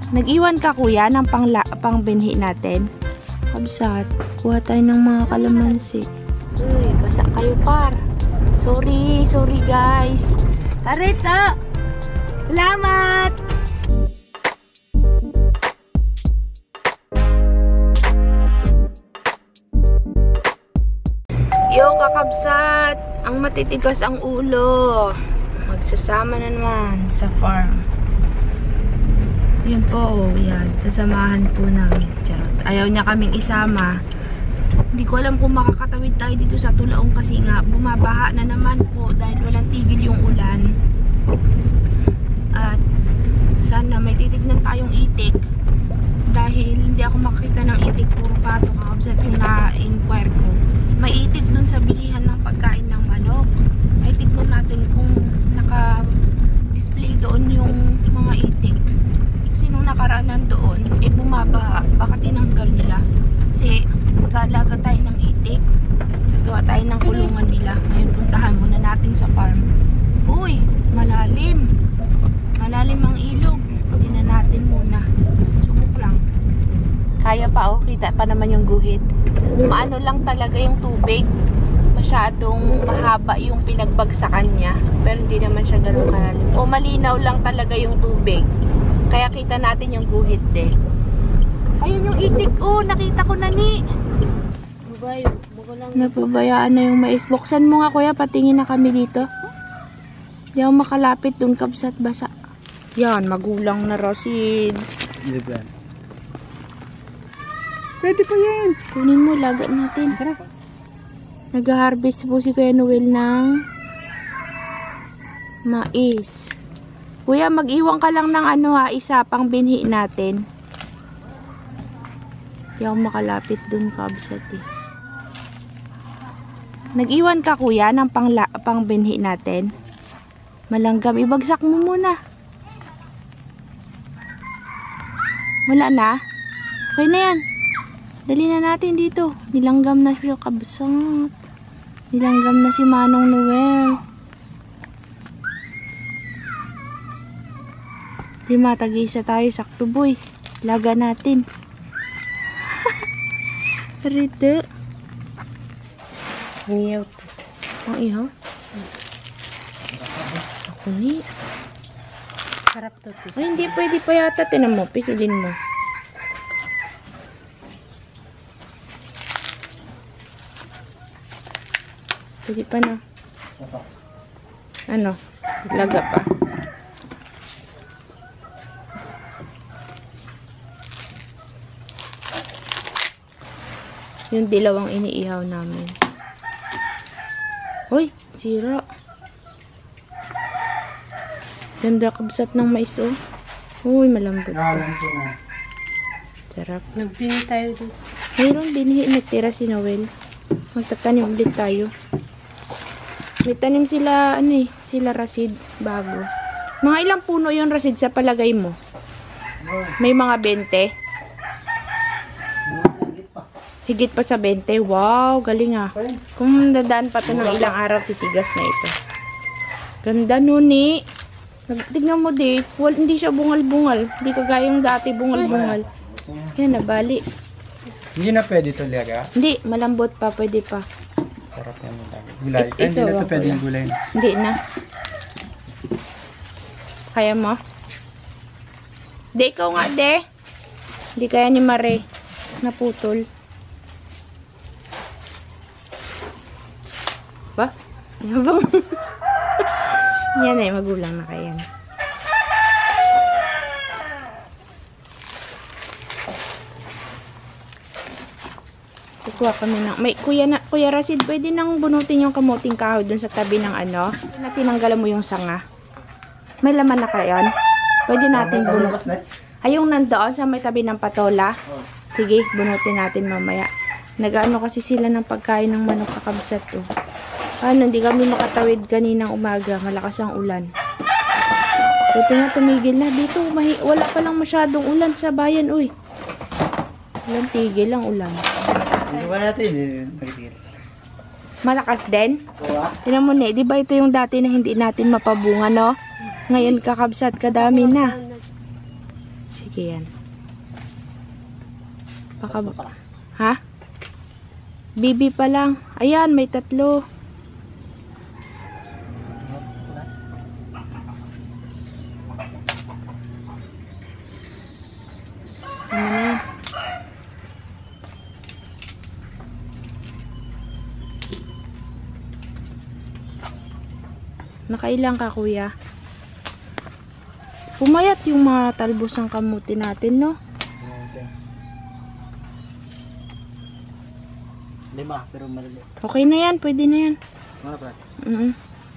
Nag-iwan ka kuya ng pangbinhi natin. Kabsat, kuha tayo ng mga kalamansi. Uy, basa kayo par. Sorry guys. Tarita! Salamat! Yo kakabsat! Ang matitigas ang ulo. Magsasama na naman sa farm. Yan po, yan. Sasamahan po namin. Charot. Ayaw niya kaming isama. Hindi ko alam kung makakatawid tayo dito sa Tulaong kasi nga bumabaha na naman po dahil walang tigil yung ulan. At sana may titignan tayong itik dahil hindi ako makita ng itik, puro pato kakabsat yung na-inquire ko. May itik dun sa bilihan ng pagkain ng manok. Ay tignan natin kung naka-display doon yung mga itik. Kasi nung nakaraanan doon, bumaba, baka tinanggal nila. Kasi mag-aalaga tayo ng itik, nagawa tayo ng kulungan nila. Ngayon puntahan muna natin sa farm. Uy, malalim ang ilog. Tingnan natin muna. Subok lang. Kaya pa oh, kita pa naman yung guhit. Maano lang talaga yung tubig, masyadong mahaba yung pinagbagsakan niya, pero hindi naman siya ganun kalalim. O malinaw lang talaga yung tubig, kaya kita natin yung guhit din. Ayun yung itik, oh, nakita ko na ni. Napabayaan na yung mais. Buksan mo nga kuya, patingin na kami dito. Hindi ako makalapit dun, kabsat basa. Yan, magulang na rasid. Pwede pa yan. Kunin mo, lagat natin. Nag-harvest po si Kuya Noel ng mais. Kuya, mag-iwan ka lang ng ano ha, isa pang binhi natin. Hindi ako makalapit dun, kabsat eh. Nag-iwan ka kuya ng pang binhi natin. Malanggam, ibagsak mo muna. Wala na? Okay na yan. Dali na natin dito. Nilanggam na siya, kabsat. Nilanggam na si Manong Noel. Di matag-isa tayo, sakto boy. Laga natin. Rito. Ang ihaw. Ang ihaw? Ako ni. Sarap to. Ay, hindi pwede pa yata. Tinan mo, pisilin mo. Pwede pa na. Ano? Laga pa. Yung dilaw ang iniihaw namin. Uy, sira. Ganda kabsat ng mais oh. Uy, malambot to. Sarap. Nagbini tayo dito. Mayroon binhi, nagtira si Noel. Magtatanim ulit tayo. May tanim sila, ano eh, sila rasid, bago. Mga ilang puno yung rasid sa palagay mo? May mga 20? Higit pa sa 20? Wow, galing ah. Kung dadaan pa to ng ilang araw, titigas na ito. Ganda nun eh. Tignan mo di, hindi siya bungal-bungal. Hindi kagaya yung dati bungal-bungal. Yan, nabali. Hindi na pwede ito liaga? Hindi, malambot pa, pwede pa. Sarap yan yung gulay. Hindi na ito pwede yung gulay. Hindi na. Kaya mo? Hindi, ikaw nga, de. Hindi kaya ni Mare. Naputol. Ba? Yabang. Yan eh, magulang na kaya. Kukuha kami ng, Kuya Rasid, pwede nang bunutin yung kamuting kahoy dun sa tabi ng ano, na tinanggalan mo yung sanga. May laman na kayon? Pwede natin bunutin. Ay, yung nandoon sa may tabi ng patola. Sige, bunutin natin mamaya. Nag-ano kasi sila ng pagkain ng manok kakabsat to. Ano, hindi kami makatawid kaninang umaga. Malakas ang ulan. Buti nga tumigil na. Dito, wala pa lang masyadong ulan sa bayan, uy. Walang tigil ang ulan. Hindi ba natin? Hindi. Malakas din? Tinan mo na, di ba ito yung dati na hindi natin mapabunga, no? Ngayon kakabsat, kadami na. Sige. malaki yan. Baka, ha? Bibi pa lang. Ayan, may 3. Ano na? Nakailang ka, kuya? Pumayat yung mga talbos ng kamuti natin, no? Okay. 5, pero malili. Okay na yan, pwede na yan. Ano pa?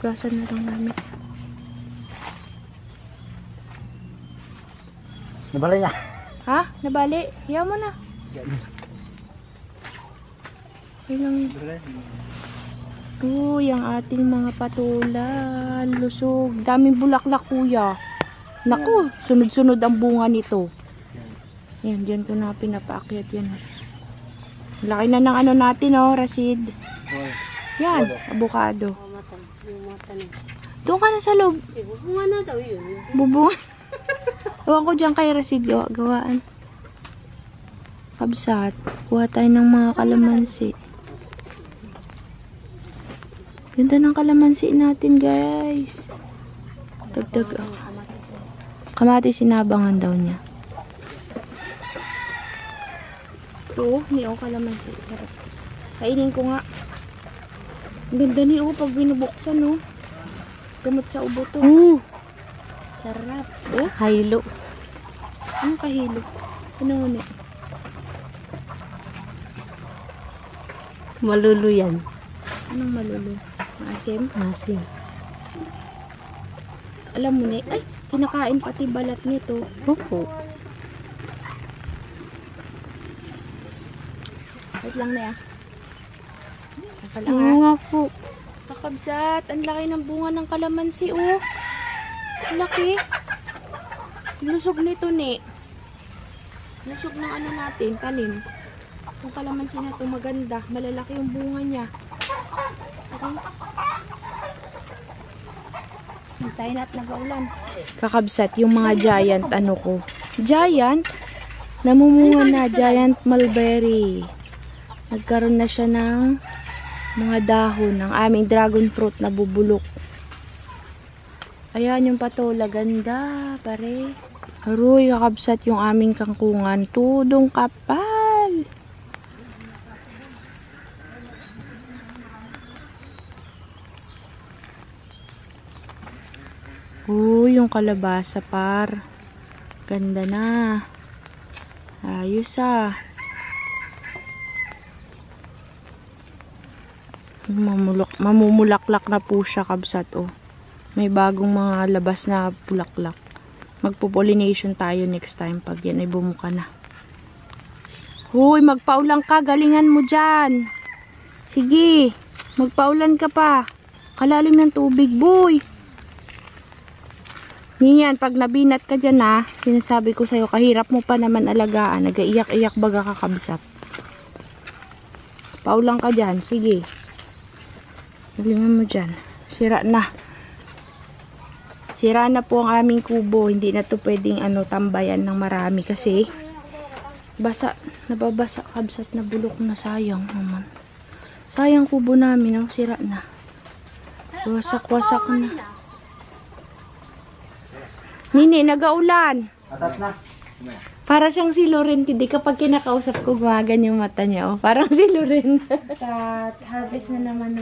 Gasan na lang namin. Nabalay na. Ha? Nabali? Hiya mo na. Okay lang yun. Uy, ang ating mga patulan. Lusog. Daming bulaklak, kuya. Naku, sunod-sunod ang bunga nito. Yan, dyan ko na pinapaakyat yan. Laki na ng ano natin, oh, Rasid. Yan, avocado. Doon ka na sa loob. Bubunga na daw yun. Bubunga. Ewan ko dyan kay Rasid, gawaan. Kabsat. Kuha tayo ng mga kalamansi. Ganda ng kalamansi natin, guys. Dagdag. Kamatis sinabangan daw niya. Oo, may kalamansi. Sarap. Kainin ko nga. Ang ganda ni pag binubuksan, oh. Gamot sa ubo to. Sarap. Oh, Kahilo. anong kahilo? Ano nga? Malulu yan. Anong malulo? Maasim? Asim. Alam mo na, ay, kinakain pati balat nito. Opo. Wait lang na, Oo nga po. Kakabsat, ang laki ng bunga ng kalamansi, oh. Laki. Lusog nito, ni. Lusog ng ano natin, tanim. Yung kalamansi na ito, maganda. Malalaki yung bunga niya. Okay. Hintayin at nag-aulan. Kakabsat, yung mga giant, ano ko. Giant? Namumunga na, giant mulberry. Nagkaroon na siya ng mga dahon ng aming dragon fruit na bubulok. Ayan yung patola, ganda, pare. Aroy, kakabsat yung aming kangkungan. Tudong kapal. Uy, yung kalabasa, par. Ganda na. Ayos, ah. Mamumulaklak na po siya, kabsat, oh. May bagong mga labas na bulaklak. Magpo-pollination tayo next time pag yan ay bumuka na. Huy, magpaulan ka, galingan mo dyan. Sige, magpaulan ka pa. Kalalim ng tubig, boy. Niyan, pag nabinat ka dyan, ha, sinasabi ko sa'yo, kahirap mo pa naman alagaan. Nag-iyak-iyak baga kakabsat. Paulan ka dyan, sige. Galingan mo dyan. Sira na. Sira na po ang aming kubo. Hindi na to pwedeng tambayan ng marami kasi basa, nababasa, kabsat na bulok na. Sayang naman. Sayang kubo namin, oh, sira na. Wasak-wasak na. Nini, nagaulan. Atat na. Para siyang si Loren, hindi kapag kinakausap ko gumagan yung mata niya, oh. Parang si Loren. Sa harvest na naman,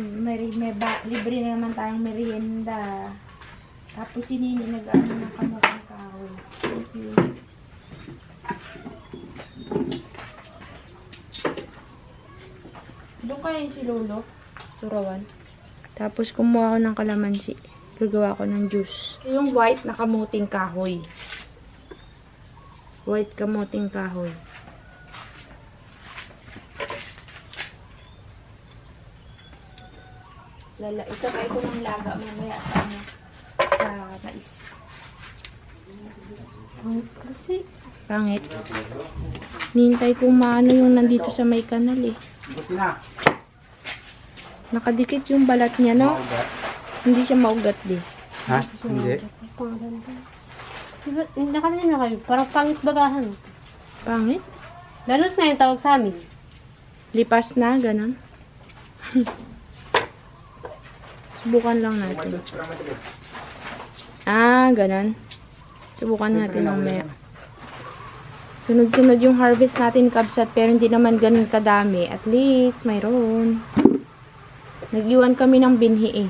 libre na naman tayong merienda. Tapos si Nini nag-ano ng kamotang kahoy. Thank you. Doon kaya si Lolo, Surawan. Tapos kumuha ako ng kalamansi. Gagawa ko ng juice. Yung white na kamuting kahoy. White kamuting kahoy. Ito kayo ko ng laga mamaya sa mais. Kasi pangit. Nihintay kong maano yung nandito sa may kanal, eh. Buti na. Nakadikit yung balat niya, no? Hindi siya maugat, di. Ha? Hindi. Nakalagay na kami. Parang pangit bagahan. Pangit? Lalos na yung tawag sa amin. Lipas na, ganun. Subukan lang natin. Ah, ganun. Subukan natin mamaya. Sunod-sunod yung harvest natin, kabsat, pero hindi naman ganun kadami. At least, mayroon. Nag-iwan kami ng binhi eh.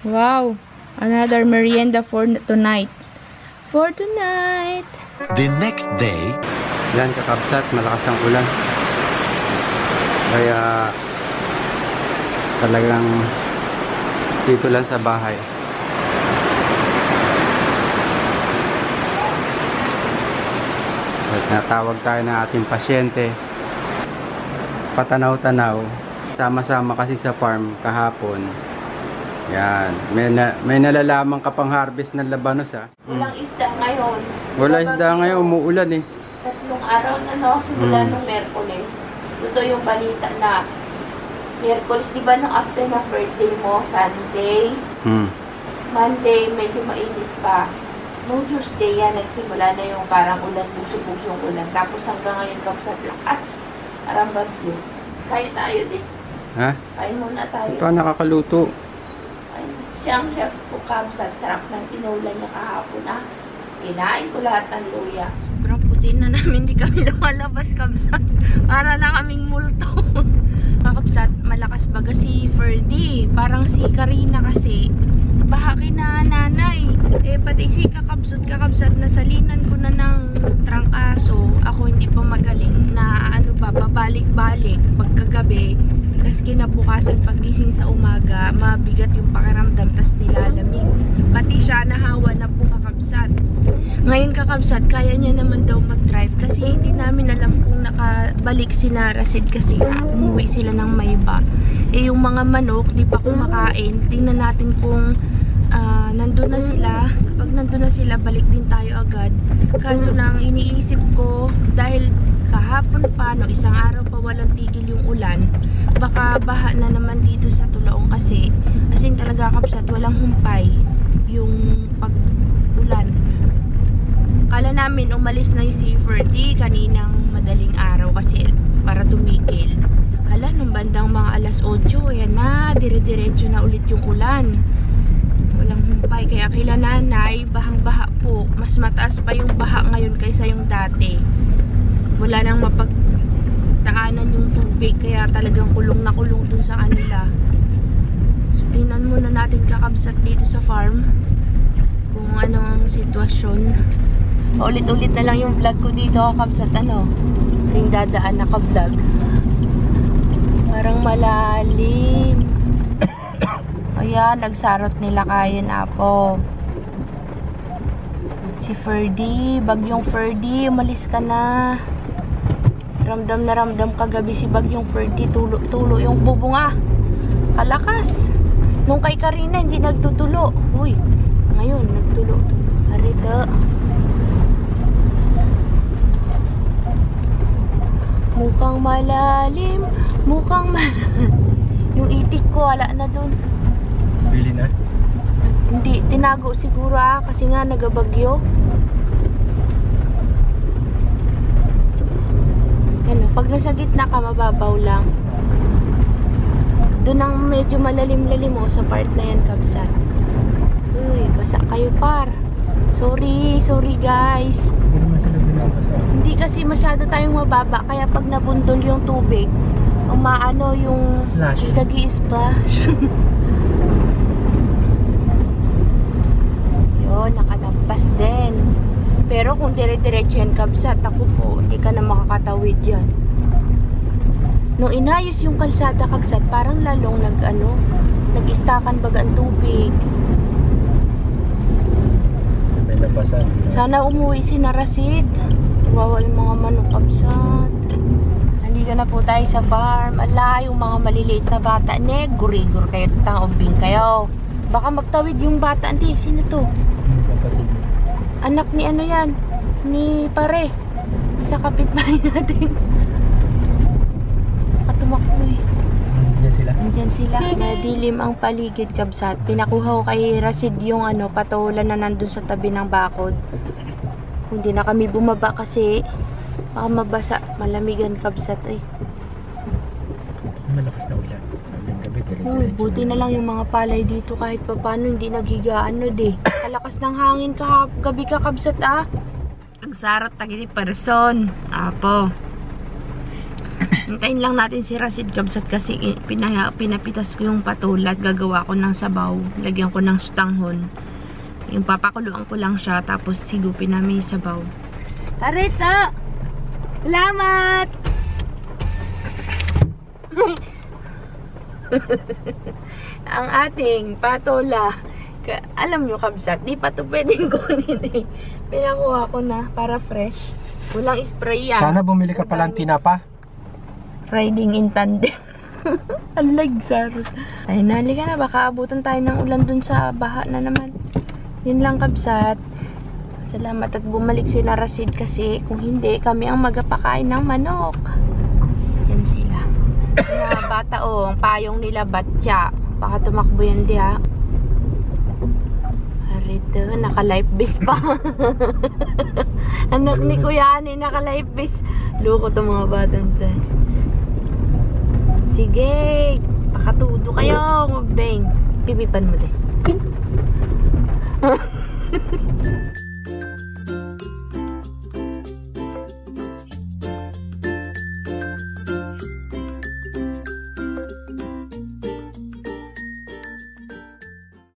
Wow! Another merienda for tonight. For tonight! The next day, Yan kakabsat, malakas ang ulan. Kaya talagang dito lang sa bahay. At natawag tayo ng ating pasyente. Patanaw-tanaw. Sama-sama kasi sa farm kahapon. Yan. May nalalaman ka pang harvest ng labanos ha. Walang isda ngayon. Wala isda ngayon, umuulan eh. 3 araw na simula nung Miyerkules. Ito yung balita na Miyerkules, di ba nung after na birthday mo, Sunday, Monday, medyo mainit pa. Nung Tuesday yan, nagsimula na yung parang ulan, puso-pusong ulan. Tapos hanggang ngayon, kapsat lakas. Parang bagyo. Kain tayo din. Ha? Kain muna tayo. Ito nakakaluto. Siya ang chef ko, kapsat. Sarap ng tinulan niya kahapon, ah. Kinain ko lahat ng luya. Sobrang puti na namin, di kami lumalabas, kapsat. Para lang kaming multo. Kapsat, malakas baga si Ferdy. Parang si Karina kasi. Baha kina nanay. Eh, pati si kakabsat, nasalinan ko na ng trangkaso. Ako hindi pa magaling na babalik-balik pagkagabi. Tapos kinabukasan pagising sa umaga, mabigat yung pakiramdam, tas nilalamig. Pati siya nahawa na po kakabsat. Ngayon kakabsat, kaya niya naman daw mag-drive kasi hindi namin alam kung nakabalik si Narasid kasi umuwi sila ng Mayba. Eh yung mga manok, di pa kumakain. Tingnan natin kung nandun na sila. Kapag nandun na sila, balik din tayo agad. Kaso lang iniisip ko, dahil kahapon pa, no, isang araw pa walang tigil yung ulan, baka baha na naman dito sa Tulaong kasi as in talaga kapsat, walang humpay yung pag-ulan. Kala namin umalis na yung si Ferdy kaninang madaling araw kasi para tumigil. Hala, nung bandang mga alas 8, yan na, dire-diretso na ulit yung ulan. Walang humpay, kaya kila nanay, bahang-baha po. Mas mataas pa yung baha ngayon kaysa yung dati. Wala nang mapagdaanan yung tubig, kaya talagang kulong na kulong dun sa kanila. So, tingnan muna natin kakabsat dito sa farm kung ano ang sitwasyon. Ulit-ulit na lang yung vlog ko dito kakabsat, yung dadaan na ka-vlog. Parang malalim. Ayan, nagsarot nila kain apo. Si Ferdy, bagyong Ferdy, umalis ka na. Ramdam na ramdam kagabi si bagyong Ferdy, tulo yung bubunga. Kalakas. Nung kay Karina hindi nagtutulo. Uy, ngayon nagtulo. Arito. Mukhang malalim, mukhang malalim. Yung itik ko wala na dun. Bili na? Hindi, tinago siguro kasi nga nagabagyo. Ano, pag nasa gitna ka, mababaw lang. Doon ang medyo malalim-lalim sa part na yan, kabsat. Uy, basa kayo par. Sorry guys. Hindi kasi masyado tayong mababa, kaya pag nabundol yung tubig, umaano yung nag-i-splash. Yun, nakatampas din. Pero kung dire-diretso yan, kabsat, ako po, hindi ka na makakatawid yan. Nung inayos yung kalsada, kabsat, parang lalong nag-istakan baga ang tubig. May napasan. Sana umuwi si Narasid. Wawa yung mga manok, kabsat. Nandito na po tayo sa farm. Ala, yung mga maliliit na bata. Guri-gur kayo, tang-ubing kayo. Baka magtawid yung bata. Hindi, sino to? Anak ni yan? Ni pare. Sa kapitbahay natin. Katumakbo eh. Diyan sila? Andyan sila. Madilim ang paligid, kabsat. Pinakuha ko kay Rasid yung patola na nandun sa tabi ng bakod. Hindi na kami bumaba kasi baka mabasa. Malamigan, kabsat. Ay. Malakas na ulan. Hanggang gabi, Uy, buti na lang yung mga palay dito kahit papano hindi nagigaan Kalakas ng hangin gabi ka, kabsat Ang sarap tagi person. Apo. Hintayin lang natin si Rasid, kabsat, kasi pinapitas ko yung patola at gagawa ko ng sabaw. Lagyan ko ng sutanghon. Yung papakuluan ko lang siya tapos sigupin namin yung sabaw. Arito! Salamat! Ang ating patola. Alam nyo, kabsat, di pa ito pwedeng kunin Pinakuha ko na para fresh. Walang spray yan. Sana bumili ka palang tinapa. Riding in tandem. Alag, sarot. Ay, nalika na. Baka abutan tayo ng ulan dun sa baha na naman. Yun lang, kabsat. Salamat at bumalik si Rasid kasi kung hindi, kami ang magpakain ng manok. Yan sila. Mga bata, ang payong nila batya. Baka tumakbo yan diha. Harito, naka-life vest pa. Anak ni Kuya Ani, naka-life vest. Loko to mga batang tayo. Sige, pakatudo kayo, mabdeng. Pipipan mo din.